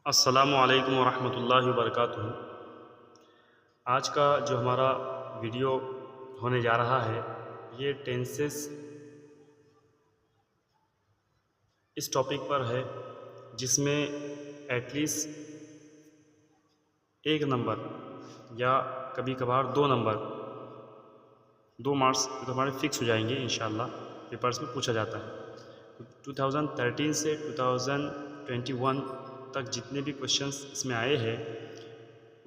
अस्सलामु अलैकुम वरहमतुल्लाहि वबरकातुहू। आज का जो हमारा वीडियो होने जा रहा है ये टेंसेस इस टॉपिक पर है जिसमें एटलीस्ट एक नंबर या कभी कभार दो नंबर, 2 मार्क्स तो हमारे फिक्स हो जाएंगे इंशाल्लाह, पेपर्स में पूछा जाता है। 2013 से 2021 तक जितने भी क्वेश्चंस इसमें आए हैं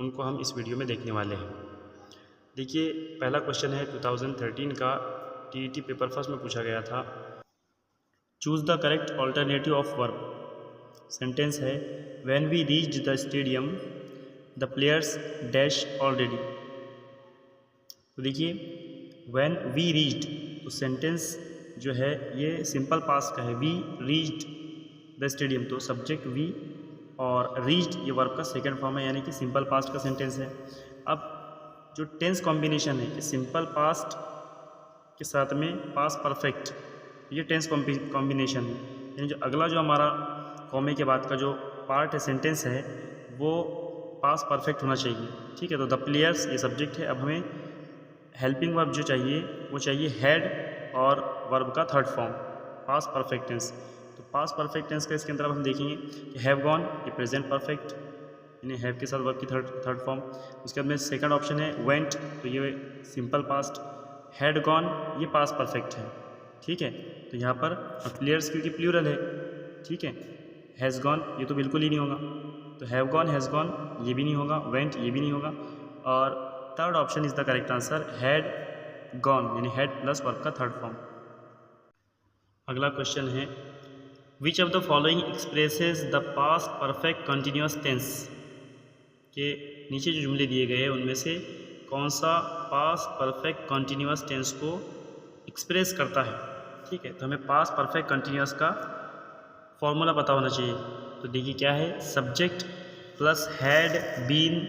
उनको हम इस वीडियो में देखने वाले हैं। देखिए, पहला क्वेश्चन है 2013 का, टीईटी पेपर फर्स्ट में पूछा गया था। Choose the correct alternative of verb. Sentence है when we reached the stadium the players dash already. तो देखिए, व्हेन वी रीच्ड, तो सेंटेंस जो है ये सिंपल पास्ट का है। वी रीच्ड द स्टेडियम, तो सब्जेक्ट वी और रीच्ड ये वर्ब का सेकंड फॉर्म है, यानी कि सिंपल पास्ट का सेंटेंस है। अब जो टेंस कॉम्बिनेशन है कि सिंपल पास्ट के साथ में पास्ट परफेक्ट, ये टेंस कॉम्बिनेशन है। यानी जो अगला जो हमारा कॉमे के बाद का जो पार्ट है सेंटेंस है वो पास्ट परफेक्ट होना चाहिए। ठीक है, तो द प्लेयर्स ये सब्जेक्ट है। अब हमें हेल्पिंग वर्ब जो चाहिए वो चाहिए हैड और वर्ब का third form past perfect tense. तो पास्ट परफेक्ट टेंस का इसके अंदर अब हम देखेंगे कि हैव गॉन ये प्रेजेंट परफेक्ट, यानी हैव के साथ वर्ब की थर्ड फॉर्म। उसके बाद में सेकंड ऑप्शन है वेंट, तो ये सिंपल पास्ट। हैड गॉन ये पास्ट परफेक्ट है। ठीक है, तो यहाँ पर प्लेयर्स क्योंकि प्लूरल है। ठीक है, हैज़ गॉन ये तो बिल्कुल ही नहीं होगा, तो हैव गॉन हैज़ गॉन ये भी नहीं होगा, वेंट ये भी नहीं होगा, और third option is the correct answer, had gone, यानी हैड प्लस वर्ब का थर्ड फॉर्म। अगला क्वेश्चन है which of the following expresses the past perfect continuous tense. के नीचे जो जुमले दिए गए हैं उनमें से कौन सा पास्ट परफेक्ट कंटिन्यूअस टेंस को एक्सप्रेस करता है। ठीक है, तो हमें पास्ट परफेक्ट कंटिन्यूअस का फॉर्मूला पता होना चाहिए। तो देखिए क्या है, subject plus had been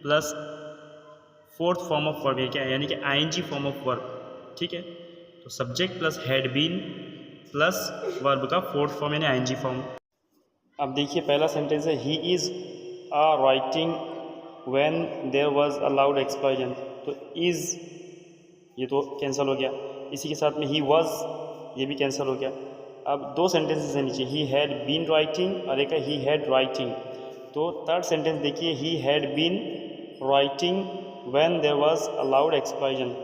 plus fourth form of verb, क्या है यानी कि आईएनजी फॉर्म ऑफ वर्ब। ठीक है, तो subject plus had been plus verb का फोर्थ फॉर्म यानी आईएनजी फॉर्म। अब देखिए पहला सेंटेंस है he is a writing when there was a loud explosion, तो इज़ ये तो कैंसिल हो गया, इसी के साथ में ही वाज ये भी कैंसिल हो गया। अब दो सेंटेंसेस है नीचे, ही हैड बीन राइटिंग और एक है ही हैड राइटिंग। तो थर्ड सेंटेंस देखिए, he had been writing when there was a loud explosion.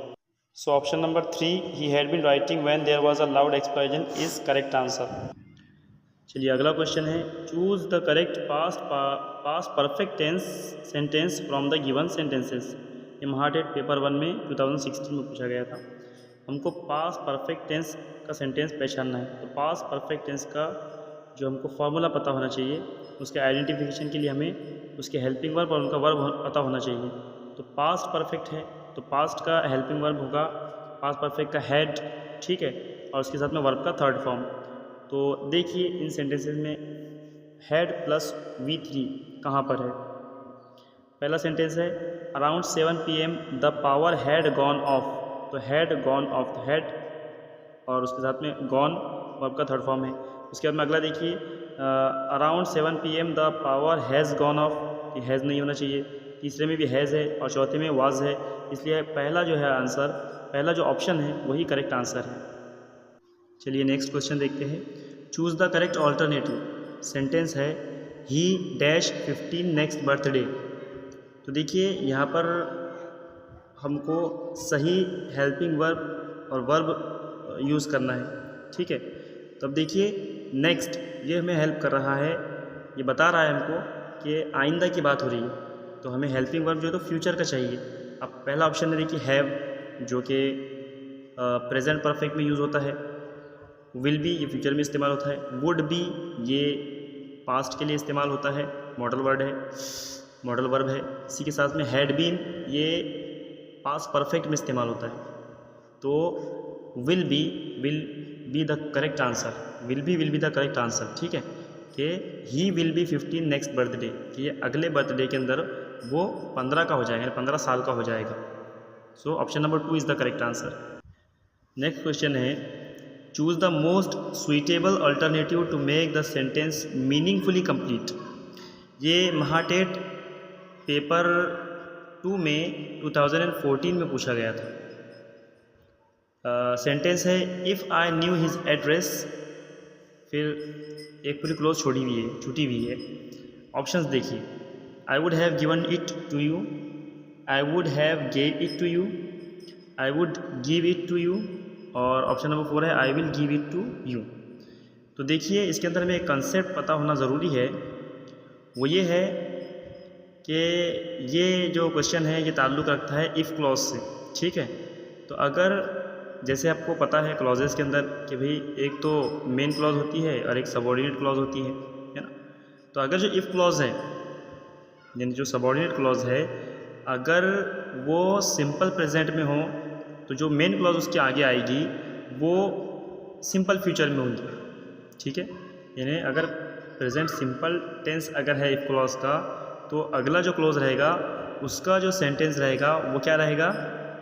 So option number 3, he had been writing when there was a loud explosion is correct answer. चलिए अगला question है choose the correct past perfect tense sentence from the given sentences. ये Mahatet paper 1 में 2016 में पूछा गया था। हमको पास्ट परफेक्ट टेंस का सेंटेंस पहचानना है। तो पास्ट परफेक्ट टेंस का जो हमको फॉर्मूला पता होना चाहिए, उसके आइडेंटिफिकेशन के लिए हमें उसके हेल्पिंग वर्ब और उनका वर्ब पता होना चाहिए। तो पास्ट परफेक्ट है तो पास्ट का हेल्पिंग वर्ब होगा पास्ट परफेक्ट का हैड। ठीक है, और उसके साथ में वर्ब का थर्ड फॉर्म। तो देखिए इन सेंटेंसेस में हैड प्लस V3 कहाँ पर है। पहला सेंटेंस है around 7 PM the power had gone of, तो हैड गॉन ऑफ, हैड और उसके साथ में गॉन वर्ब का थर्ड फॉर्म है। उसके बाद में अगला देखिए around 7 PM the power has gone of, ये हैज़ नहीं होना चाहिए। तीसरे में भी हैज़ है और चौथे में वाज है, इसलिए पहला जो है आंसर, पहला जो ऑप्शन है वही करेक्ट आंसर है। चलिए नेक्स्ट क्वेश्चन देखते हैं, choose the correct alternative. Sentence है ही डैश 15 नेक्स्ट बर्थडे। तो देखिए यहाँ पर हमको सही हेल्पिंग वर्ब और वर्ब यूज़ करना है। ठीक है, तो अब देखिए नेक्स्ट ये हमें हेल्प कर रहा है, ये बता रहा है हमको कि आइंदा की बात हो रही है, तो हमें हेल्पिंग वर्ब जो है तो फ्यूचर का चाहिए। अब पहला ऑप्शन है देखिए हैव, जो कि प्रेजेंट परफेक्ट में यूज़ होता है। विल बी ये फ्यूचर में इस्तेमाल होता है। वुड बी ये पास्ट के लिए इस्तेमाल होता है, मॉडल वर्ड है, मॉडल वर्ब है। इसी के साथ में हैड बीन ये पास्ट परफेक्ट में इस्तेमाल होता है। तो will be the correct answer, will be the correct answer. ठीक है, कि he will be 15 next birthday, कि ये अगले बर्थडे के अंदर वो 15 का हो जाएगा, 15 साल का हो जाएगा। So option number 2 is the correct answer. Next question है choose the most suitable alternative to make the sentence meaningfully complete. ये महाटेट पेपर 2 में 2014 में पूछा गया था। सेंटेंस है if I knew his address, फिर एक पूरी क्लोज छूटी हुई है। ऑप्शंस देखिए, I would have given it to you, I would have gave it to you, I would give it to you, और ऑप्शन नंबर 4 है I will give it to you. तो देखिए इसके अंदर में एक कंसेप्ट पता होना ज़रूरी है, वो ये है कि ये जो क्वेश्चन है ये ताल्लुक़ रखता है इफ़ क्लॉज से। ठीक है, तो अगर जैसे आपको पता है क्लॉजेस के अंदर कि भाई एक तो मेन क्लॉज होती है और एक सबऑर्डिनेट क्लॉज होती है ना। तो अगर जो इफ़ क्लॉज है यानी जो सबऑर्डिनेट क्लॉज है, अगर वो सिंपल प्रेजेंट में हो तो जो मेन क्लॉज उसके आगे आएगी वो सिंपल फ्यूचर में होगी। ठीक है, यानी अगर प्रेजेंट सिंपल टेंस अगर है इफ़ क्लॉज का, तो अगला जो क्लॉज रहेगा उसका जो सेंटेंस रहेगा वो क्या रहेगा,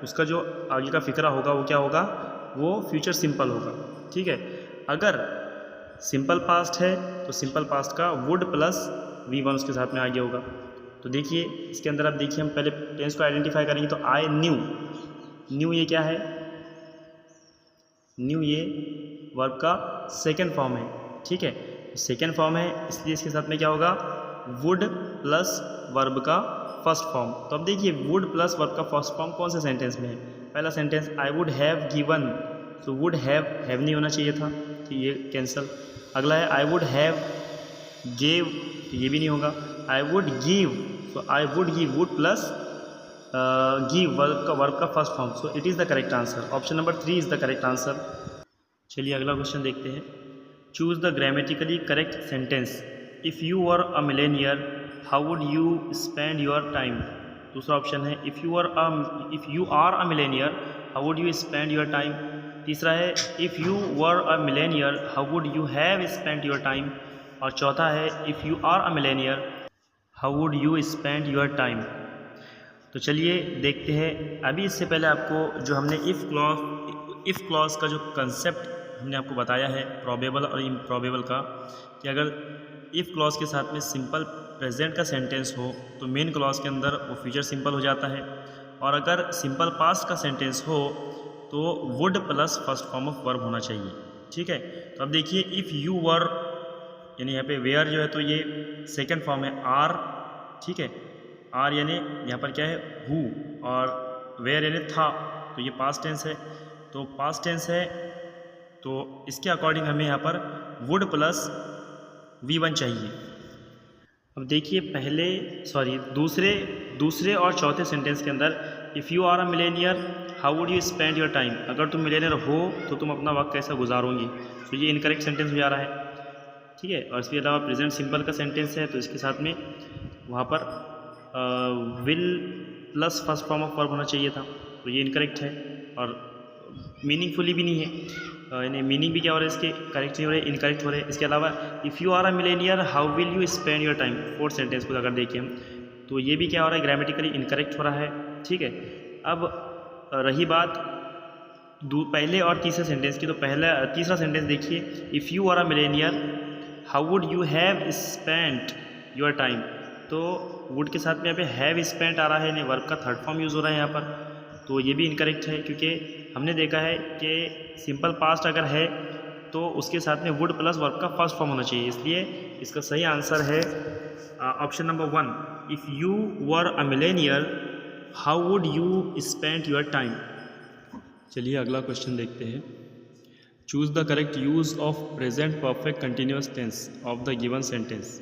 उसका जो आगे का फिक्रा होगा वो क्या होगा, वो फ्यूचर सिंपल होगा। ठीक है, अगर सिंपल पास्ट है तो सिंपल पास्ट का वुड प्लस V1 उसके साथ में आगे होगा। तो देखिए इसके अंदर आप देखिए, हम पहले टेंस को आइडेंटिफाई करेंगे। तो आई न्यू ये क्या है, न्यू ये वर्ब का सेकेंड फॉर्म है। ठीक है, सेकेंड फॉर्म है इसलिए इसके साथ में क्या होगा, वुड प्लस वर्ब का फर्स्ट फॉर्म। तो अब देखिए वुड प्लस वर्ब का फर्स्ट फॉर्म कौन से सेंटेंस में है। पहला sentence I would have given, तो वुड हैव नहीं होना चाहिए था, तो ये कैंसल। अगला है आई वुड हैव गेव, तो ये भी नहीं होगा। आई वुड गिव, तो I would give, would plus give verb का first form. So it is the correct answer, option number 3 is the correct answer. चलिए अगला क्वेश्चन देखते हैं। Choose the grammatically correct sentence. If you were a millionaire how would you spend your time. दूसरा option है if you are a millionaire how would you spend your time. तीसरा है if you were a millionaire how would you have spend your time. और चौथा है if you are a millionaire how would you spend your time. तो चलिए देखते हैं। अभी इससे पहले आपको जो हमने इफ़ क्लॉज का जो कंसेप्ट हमने आपको बताया है प्रोबेबल और इम्प्रॉबेबल का, कि अगर इफ़ क्लॉज के साथ में सिंपल प्रेजेंट का सेंटेंस हो तो मेन क्लॉज के अंदर वो फ्यूचर सिंपल हो जाता है, और अगर सिंपल पास्ट का सेंटेंस हो तो would plus first form of verb होना चाहिए। ठीक है, तो अब देखिए इफ़ यू वर, यानी यहाँ पे वेयर जो है तो ये सेकेंड फॉर्म है आर। ठीक है, आर यानी यहाँ पर क्या है हु, और वेयर यानी था, तो ये पास्ट टेंस है। तो पास्ट टेंस है तो इसके अकॉर्डिंग हमें यहाँ पर वुड प्लस V1 चाहिए। अब देखिए दूसरे और चौथे सेंटेंस के अंदर if you are a millionaire how would you spend your time, अगर तुम मिलेनियर हो तो तुम अपना वक्त कैसा गुजारोगी, तो ये इनकरेक्ट सेंटेंस हो जा रहा है। ठीक है, और इसके अलावा प्रेजेंट सिंपल का सेंटेंस है तो इसके साथ में वहाँ पर will plus first form of verb होना चाहिए था, तो ये इनकरेक्ट है और मीनिंगफुली भी नहीं है। यानी मीनिंग भी क्या हो रहा है इसके, करेक्ट नहीं हो रहे, इनकरेक्ट हो रहे हैं। इसके अलावा if you are a millionaire how will you spend your time, fourth sentence को अगर देखें हम तो ये भी क्या हो रहा है, ग्रामेटिकली इनकरेक्ट हो रहा है। ठीक है, अब रही बात पहले और तीसरे सेंटेंस की, तो तीसरा सेंटेंस देखिए if you are a millionaire how would you have spent your time, तो वुड के साथ में यहाँ पे हैव स्पेंट आ रहा है, वर्ब का थर्ड फॉर्म यूज़ हो रहा है यहाँ पर, तो ये भी इनकरेक्ट है क्योंकि हमने देखा है कि सिंपल पास्ट अगर है तो उसके साथ में वुड प्लस वर्ब का फर्स्ट फॉर्म होना चाहिए, इसलिए इसका सही आंसर है option number 1 if you were a millionaire how would you spend your time. चलिए अगला क्वेश्चन देखते हैं। Choose the correct use of present perfect continuous tense of the given sentence,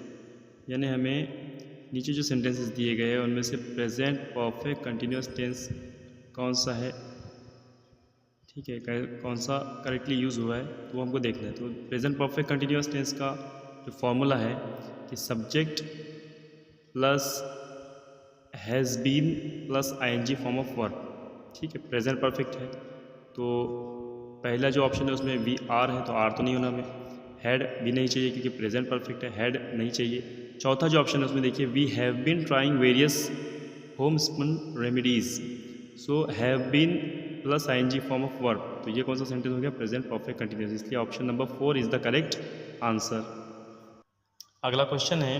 यानी हमें नीचे जो सेंटेंसेस दिए गए हैं उनमें से प्रेजेंट परफेक्ट कंटिन्यूस टेंस कौन सा है, ठीक है, कौन सा करेक्टली यूज़ हुआ है तो वो हमको देखना है। तो प्रेजेंट परफेक्ट कंटिन्यूस टेंस का जो फॉर्मूला है कि subject plus has been plus ING form of verb. ठीक है, प्रेजेंट परफेक्ट है तो पहला जो ऑप्शन है उसमें वी आर है, तो आर तो नहीं होना, हमें हैड भी नहीं चाहिए क्योंकि प्रेजेंट परफेक्ट है, हैड नहीं चाहिए। चौथा जो ऑप्शन है उसमें देखिए we have been trying various home spoon remedies, so have been plus ING form of verb, तो ये कौन सा सेंटेंस हो गया, प्रेजेंट परफेक्ट कंटिन्यूस, इसलिए option number 4 is the correct answer. अगला क्वेश्चन है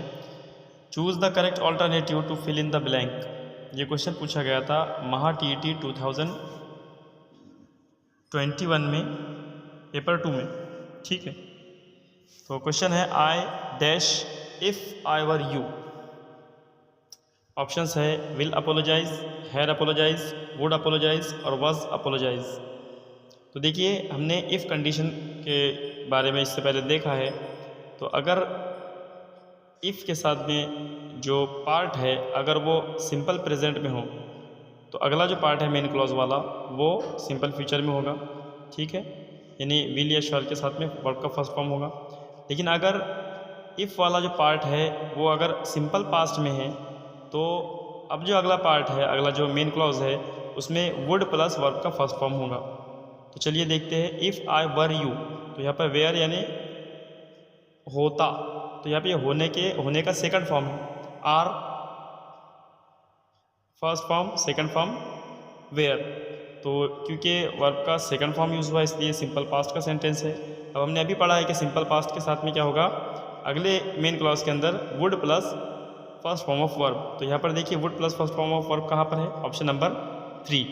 choose the correct alternative to fill in the blank. ये क्वेश्चन पूछा गया था महा TET 2021 में पेपर 2 में, ठीक है। तो क्वेश्चन है I dash if I were you. Options है will apologise, had apologise, would apologise और वाज अपोलोजाइज। तो देखिए हमने इफ़ कंडीशन के बारे में इससे पहले देखा है। तो अगर इफ़ के साथ में जो पार्ट है अगर वो सिंपल प्रेजेंट में हो तो अगला जो पार्ट है मेन क्लॉज वाला वो सिंपल फ्यूचर में होगा, ठीक है, यानी विल या शैल के साथ में वर्ब का फर्स्ट फॉर्म होगा। लेकिन अगर इफ़ वाला जो पार्ट है वो अगर सिंपल पास्ट में है तो अब जो अगला पार्ट है, अगला जो मेन क्लॉज है उसमें वुड प्लस वर्ब का फर्स्ट फॉर्म होगा। तो चलिए देखते हैं इफ़ आई वर यू। तो यहाँ पर वेयर यानी होता, तो यहाँ पे होने का सेकंड फॉर्म है, are first form, second form were. तो क्योंकि वर्ब का सेकंड फॉर्म यूज़ हुआ इसलिए सिंपल पास्ट का सेंटेंस है। अब हमने अभी पढ़ा है कि सिंपल पास्ट के साथ में क्या होगा, अगले मेन क्लॉज के अंदर would plus first form of verb. तो यहाँ पर देखिए would plus first form of verb कहाँ पर है, option number 3।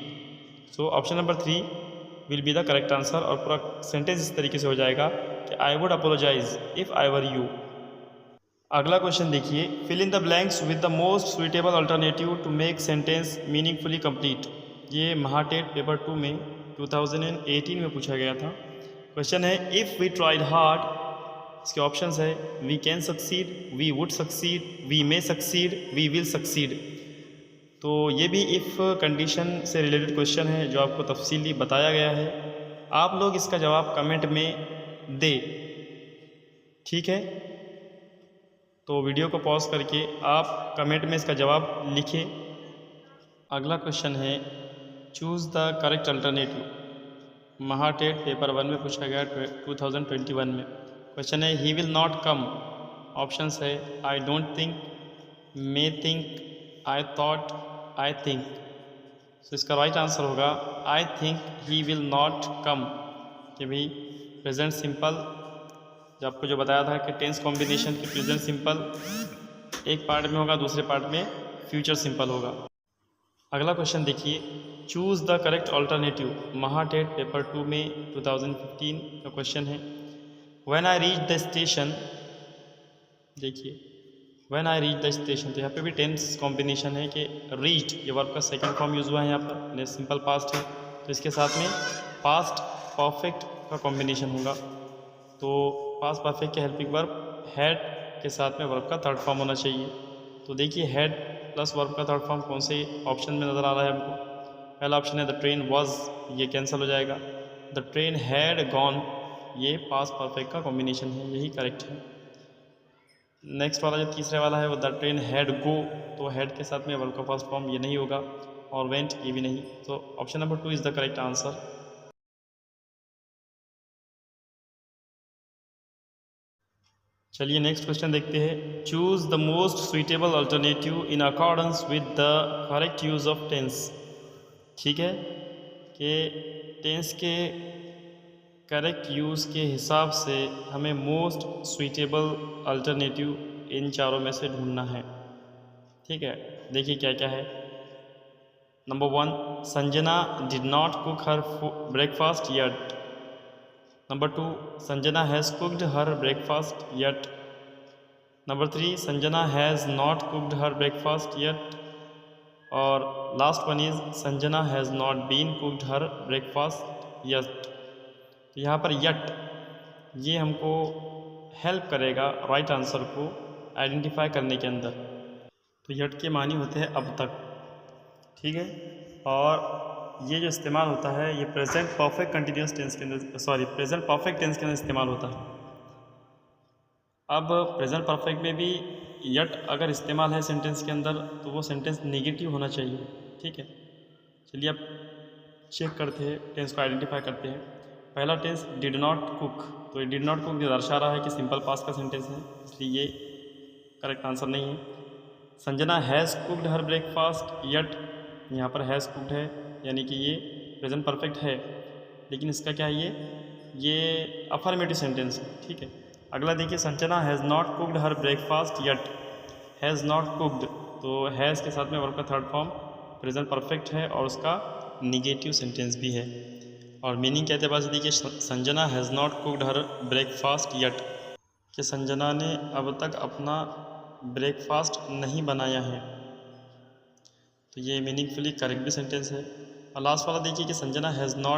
So option number 3 will be the correct answer. और पूरा सेंटेंस इस तरीके से हो जाएगा कि I would apologise if I were you. अगला क्वेश्चन देखिए, fill in the blanks with the most suitable alternative to make sentence meaningfully complete. ये महाटेट पेपर 2 में 2018 में पूछा गया था। क्वेश्चन है इफ़ वी ट्राइड हार्ड, इसके ऑप्शंस है we can succeed, we would succeed, we may succeed, we will succeed. तो ये भी इफ़ कंडीशन से रिलेटेड क्वेश्चन है जो आपको तफसीली बताया गया है। आप लोग इसका जवाब कमेंट में दे, ठीक है। तो वीडियो को पॉज करके आप कमेंट में इसका जवाब लिखें। अगला क्वेश्चन है choose the correct alternative. MAHATET paper 1 में पूछा गया 2021 में। क्वेश्चन है he will not come. Options है I don't think, may think, I thought, I think. So इसका राइट आंसर होगा I think he will not come. कि भाई प्रेजेंट सिंपल जो आपको जो बताया था कि टेंस कॉम्बिनेशन की प्रेजेंट सिंपल एक पार्ट में होगा, दूसरे पार्ट में फ्यूचर सिंपल होगा। अगला क्वेश्चन देखिए, choose the correct alternative. MAHATET paper 2 में 2015 का क्वेश्चन है। When I reach the station, देखिए when I reach the station, तो यहाँ पे भी टेंस कॉम्बिनेशन है कि रीच्ड ये वर्ब का सेकंड फॉर्म यूज़ हुआ है यहाँ पर, ने सिंपल पास्ट है तो इसके साथ में पास्ट परफेक्ट का कॉम्बिनेशन होगा। तो पास्ट परफेक्ट के हेल्पिंग वर्ब हैड के साथ में वर्ब का थर्ड फॉर्म होना चाहिए। तो देखिए हैड प्लस वर्ब का थर्ड फॉर्म कौन से ऑप्शन में नज़र आ रहा है हमको। पहला ऑप्शन है द ट्रेन वॉज, ये कैंसिल हो जाएगा। द ट्रेन हैड गॉन, ये पास्ट परफेक्ट का कॉम्बिनेशन है, यही करेक्ट है। नेक्स्ट वाला जो तीसरे वाला है वो द ट्रेन हैड गो, तो हैड के साथ में वर्ब का फर्स्ट फॉर्म ये नहीं होगा, और वेंट ये भी नहीं। तो option number 2 is the correct answer. चलिए नेक्स्ट क्वेश्चन देखते हैं। Choose the most suitable alternative in accordance with the correct use of tense. ठीक है कि टेंस के करेक्ट यूज़ के हिसाब से हमें मोस्ट सुइटेबल अल्टरनेटिव इन चारों में से ढूंढना है। ठीक है, देखिए क्या क्या है। Number 1, Sanjana did not cook her breakfast yet. Number 2, Sanjana has cooked her breakfast yet. Number 3, Sanjana has not cooked her breakfast yet. और last one is Sanjana has not been cooked her breakfast yet. तो यहाँ पर yet ये हमको help करेगा right answer को identify करने के अंदर। तो यट के मानी होते हैं अब तक, ठीक है। और ये जो इस्तेमाल होता है ये प्रेजेंट परफेक्ट कंटिन्यूस टेंस के अंदर, सॉरी प्रेजेंट परफेक्ट टेंस के अंदर इस्तेमाल होता है। अब प्रेजेंट परफेक्ट में भी यट अगर इस्तेमाल है सेंटेंस के अंदर तो वो सेंटेंस नेगेटिव होना चाहिए, ठीक है। चलिए अब चेक करते हैं, टेंस को आइडेंटिफाई करते हैं। पहला टेंस डिड नॉट कुक, तो ये डिड नॉट कुक दर्शा रहा है कि सिंपल पास्ट का सेंटेंस है, इसलिए ये करेक्ट आंसर नहीं है। Sanjana has cooked her breakfast yet, यहाँ पर हैज़ कुक्ड है यानी कि ये प्रेजेंट परफेक्ट है, लेकिन इसका क्या है, ये अफर्मेटिव सेंटेंस है, ठीक है। अगला देखिए, Sanjana has not cooked her breakfast yet, has not cooked, तो हैज़ के साथ में वर्ब का थर्ड फॉर्म प्रेजेंट परफेक्ट है और उसका निगेटिव सेंटेंस भी है। और मीनिंग क्या है देखिए, Sanjana has not cooked her breakfast yet, कि संजना ने अब तक अपना ब्रेकफास्ट नहीं बनाया है, तो ये मीनिंगफुली करेक्ट भी सेंटेंस है। और लास्ट वाला देखिए कि संजना हैज़ नॉट